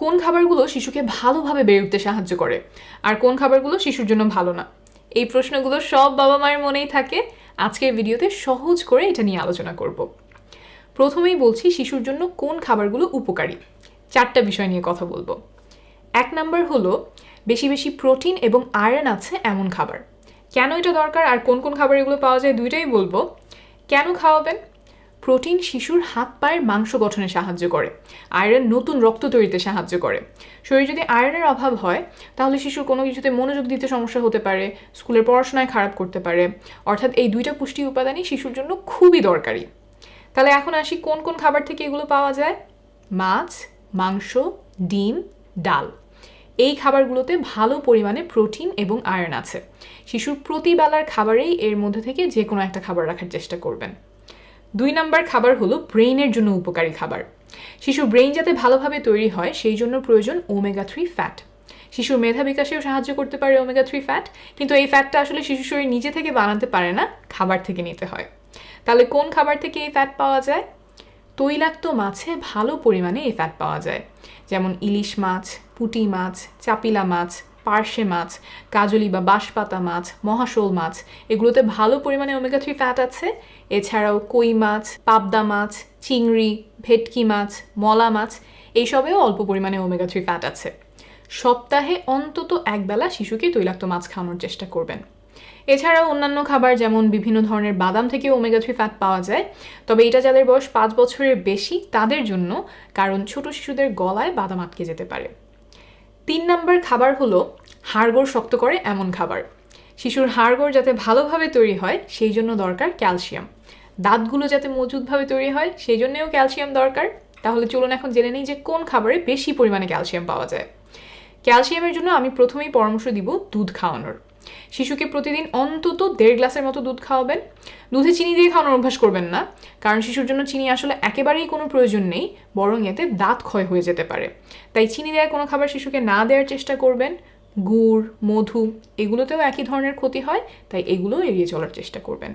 কোন খাবারগুলো শিশুকে ভালোভাবে বেড়ে উঠতে সাহায্য করে আর কোন খাবারগুলো শিশুর জন্য ভালো না? এই প্রশ্নগুলো সব বাবা মায়ের মনেই থাকে। আজকের ভিডিওতে সহজ করে এটা নিয়ে আলোচনা করব। প্রথমেই বলছি শিশুর জন্য কোন খাবারগুলো উপকারী। 4টা বিষয় নিয়ে কথা বলবো। 1 নাম্বার হলো বেশি বেশি প্রোটিন এবং আয়রন আছে এমন খাবার। কেন এটা দরকার আর কোন কোন খাবার এগুলো পাওয়া যায় দুইটাই বলবো। কেন খাওয়াবেন? প্রোটিন শিশুর হাত পায়ের মাংস গঠনে সাহায্য করে, আয়রন নতুন রক্ত তৈরিতে সাহায্য করে। শরীরে যদি আয়রনের অভাব হয় তাহলে শিশুর কোনো কিছুতে মনোযোগ দিতে সমস্যা হতে পারে, স্কুলের পড়াশোনায় খারাপ করতে পারে। অর্থাৎ এই দুইটা পুষ্টি উপাদানই শিশুর জন্য খুবই দরকারি। তাহলে এখন আসি কোন কোন খাবার থেকে এগুলো পাওয়া যায়। মাছ, মাংস, ডিম, ডাল, এই খাবারগুলোতে ভালো পরিমাণে প্রোটিন এবং আয়রন আছে। শিশুর প্রতিবেলার খাবারেই এর মধ্যে থেকে যে কোনো একটা খাবার রাখার চেষ্টা করবেন। 2 নাম্বার খাবার হলো ব্রেইনের জন্য উপকারী খাবার। শিশুর ব্রেইন যাতে ভালোভাবে তৈরি হয় সেই জন্য প্রয়োজন ওমেগা 3 ফ্যাট। শিশুর মেধা বিকাশেও সাহায্য করতে পারে ওমেগা 3 ফ্যাট, কিন্তু এই ফ্যাটটা আসলে শিশু শরীর নিজে থেকে বানাতে পারে না, খাবার থেকে নিতে হয়। তাহলে কোন খাবার থেকে এই ফ্যাট পাওয়া যায়? তৈলাক্ত মাছে ভালো পরিমাণে এই ফ্যাট পাওয়া যায়, যেমন ইলিশ মাছ, পুঁটি মাছ, চাপিলা মাছ, পার্শে মাছ, কাজলি বা বাঁশপাতা মাছ, মহাশোল মাছ, এগুলোতে ভালো পরিমাণে ওমেগা 3 ফ্যাট আছে। এছাড়াও কই মাছ, পাবদা মাছ, চিংড়ি, ভেটকি মাছ, মলা মাছ, এইসবেও অল্প পরিমাণে ওমেগা 3 ফ্যাট আছে। সপ্তাহে অন্তত একবেলা শিশুকে তৈলাক্ত মাছ খাওয়ানোর চেষ্টা করবেন। এছাড়াও অন্যান্য খাবার যেমন বিভিন্ন ধরনের বাদাম থেকে ওমেগা 3 ফ্যাট পাওয়া যায়, তবে এটা যাদের বয়স 5 বছরের বেশি তাদের জন্য, কারণ ছোট শিশুদের গলায় বাদাম আটকে যেতে পারে। 3 নাম্বার খাবার হলো হাড়গোড় শক্ত করে এমন খাবার। শিশুর হাড়গোড় যাতে ভালোভাবে তৈরি হয় সেই জন্য দরকার ক্যালসিয়াম। দাঁতগুলো যাতে মজবুতভাবে তৈরি হয় সেই জন্যও ক্যালসিয়াম দরকার। তাহলে চলুন এখন জেনে নিই যে কোন খাবারে বেশি পরিমাণে ক্যালসিয়াম পাওয়া যায়। ক্যালসিয়ামের জন্য আমি প্রথমেই পরামর্শ দিব দুধ খাওয়ানোর। শিশুকে প্রতিদিন অন্তত 1.5 গ্লাসের মতো দুধ খাওয়াবেন। দুধে চিনি দিয়ে খাওয়ানোর অভ্যাস করবেন না, কারণ শিশুর জন্য চিনি আসলে একেবারেই কোনো প্রয়োজন নেই, বরং এতে দাঁত ক্ষয় হয়ে যেতে পারে। তাই চিনি দেওয়া কোনো খাবার শিশুকে না দেওয়ার চেষ্টা করবেন। গুড়, মধু, এগুলোতেও একই ধরনের ক্ষতি হয়, তাই এগুলো এড়িয়ে চলার চেষ্টা করবেন।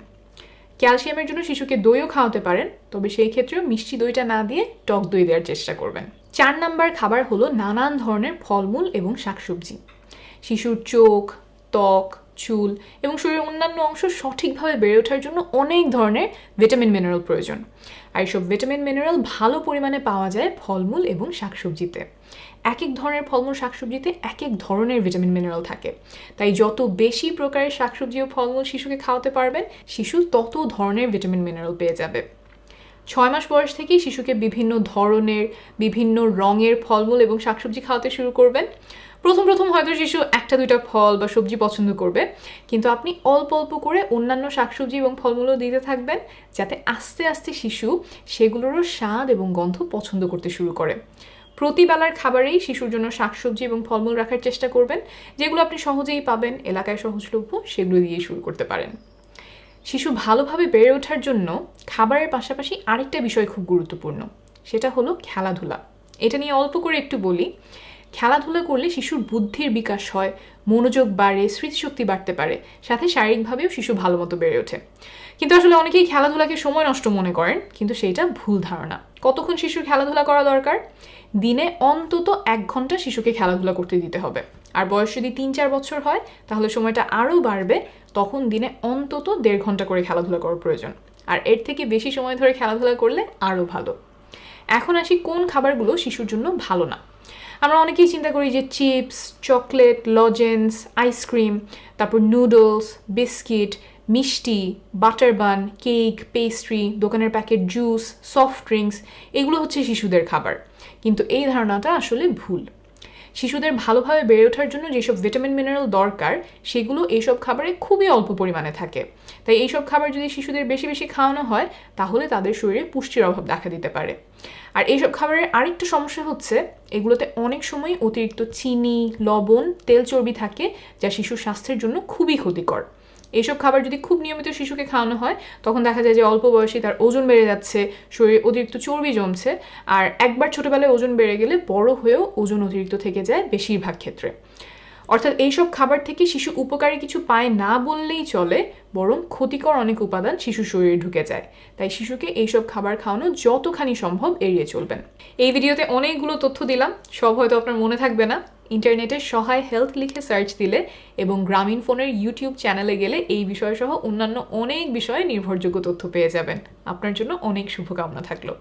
ক্যালসিয়ামের জন্য শিশুকে দইও খাওয়াতে পারেন, তবে সেই ক্ষেত্রেও মিষ্টি দইটা না দিয়ে টক দই দেওয়ার চেষ্টা করবেন। 4 নাম্বার খাবার হলো নানান ধরনের ফলমূল এবং শাকসবজি। শিশুর চোখ, ত্বক, চুল এবং শরীরের অন্যান্য অংশ সঠিকভাবে বেড়ে ওঠার জন্য অনেক ধরনের ভিটামিন মিনারেল প্রয়োজন। আর এইসব ভিটামিন মিনারেল ভালো পরিমাণে পাওয়া যায় ফলমূল এবং শাকসবজিতে। এক এক ধরনের ফলমূল শাকসবজিতে এক এক ধরনের ভিটামিন মিনারেল থাকে, তাই যত বেশি প্রকারের শাকসবজি ও ফলমূল শিশুকে খাওয়াতে পারবেন শিশু তত ধরনের ভিটামিন মিনারেল পেয়ে যাবে। 6 মাস বয়স থেকেই শিশুকে বিভিন্ন ধরনের, বিভিন্ন রঙের ফলমূল এবং শাকসবজি খাওয়াতে শুরু করবেন। প্রথম হয়তো শিশু 1-2টা ফল বা সবজি পছন্দ করবে, কিন্তু আপনি অল্প অল্প করে অন্যান্য শাকসবজি এবং ফলমূলও দিতে থাকবেন, যাতে আস্তে আস্তে শিশু সেগুলোরও স্বাদ এবং গন্ধ পছন্দ করতে শুরু করে। প্রতিবেলার খাবারেই শিশুর জন্য শাকসবজি এবং ফলমূল রাখার চেষ্টা করবেন, যেগুলো আপনি সহজেই পাবেন, এলাকায় সহজলভ্য, সেগুলো দিয়ে শুরু করতে পারেন। শিশু ভালোভাবে বেড়ে ওঠার জন্য খাবারের পাশাপাশি আরেকটা বিষয় খুব গুরুত্বপূর্ণ, সেটা হলো খেলাধুলা। এটা নিয়ে অল্প করে একটু বলি। খেলাধুলা করলে শিশুর বুদ্ধির বিকাশ হয়, মনোযোগ বাড়ে, স্মৃতিশক্তি বাড়তে পারে, সাথে শারীরিকভাবেও শিশু ভালো মতো বেড়ে ওঠে। কিন্তু আসলে অনেকেই খেলাধুলাকে সময় নষ্ট মনে করেন, কিন্তু সেইটা ভুল ধারণা। কতক্ষণ শিশুর খেলাধুলা করা দরকার? দিনে অন্তত 1 ঘন্টা শিশুকে খেলাধুলা করতে দিতে হবে। আর বয়স যদি 3-4 বছর হয় তাহলে সময়টা আরও বাড়বে, তখন দিনে অন্তত 1.5 ঘন্টা করে খেলাধুলা করার প্রয়োজন। আর এর থেকে বেশি সময় ধরে খেলাধুলা করলে আরও ভালো। এখন আসি কোন খাবারগুলো শিশুর জন্য ভালো না। আমরা অনেকেই চিন্তা করি যে চিপস, চকলেট, লজেন্স, আইসক্রিম, তারপর নুডলস, বিস্কিট, মিষ্টি, বাটার বান, কেক, পেস্ট্রি, দোকানের প্যাকেট জুস, সফট ড্রিঙ্কস, এগুলো হচ্ছে শিশুদের খাবার। কিন্তু এই ধারণাটা আসলে ভুল। শিশুদের ভালোভাবে বেড়ে ওঠার জন্য যেসব ভিটামিন মিনারেল দরকার সেগুলো এইসব খাবারে খুবই অল্প পরিমাণে থাকে। তাই এইসব খাবার যদি শিশুদের বেশি বেশি খাওয়ানো হয় তাহলে তাদের শরীরে পুষ্টির অভাব দেখা দিতে পারে। আর এইসব খাবারের আরেকটা সমস্যা হচ্ছে এগুলোতে অনেক সময় অতিরিক্ত চিনি, লবণ, তেল চর্বি থাকে, যা শিশুর স্বাস্থ্যের জন্য খুবই ক্ষতিকর। এইসব খাবার যদি খুব নিয়মিত শিশুকে খাওয়ানো হয় তখন দেখা যায় যে অল্প বয়সে তার ওজন বেড়ে যাচ্ছে, শরীরে অতিরিক্ত চর্বি জমছে, আর একবার ছোটবেলায় ওজন বেড়ে গেলে বড় হয়েও ওজন অতিরিক্ত থেকে যায় বেশিরভাগ ক্ষেত্রে। অর্থাৎ এইসব খাবার থেকে শিশু উপকারী কিছু পায় না বললেই চলে, বরং ক্ষতিকর অনেক উপাদান শিশুর শরীরে ঢুকে যায়। তাই শিশুকে এইসব খাবার খাওয়ানো যতখানি সম্ভব এড়িয়ে চলবেন। এই ভিডিওতে অনেকগুলো তথ্য দিলাম, সব হয়তো আপনার মনে থাকবে না। ইন্টারনেটে সহায় হেলথ লিখে সার্চ দিলে এবং গ্রামীণফোনের ইউটিউব চ্যানেলে গেলে এই বিষয়সহ অন্যান্য অনেক বিষয়ে নির্ভরযোগ্য তথ্য পেয়ে যাবেন। আপনার জন্য অনেক শুভকামনা থাকলো।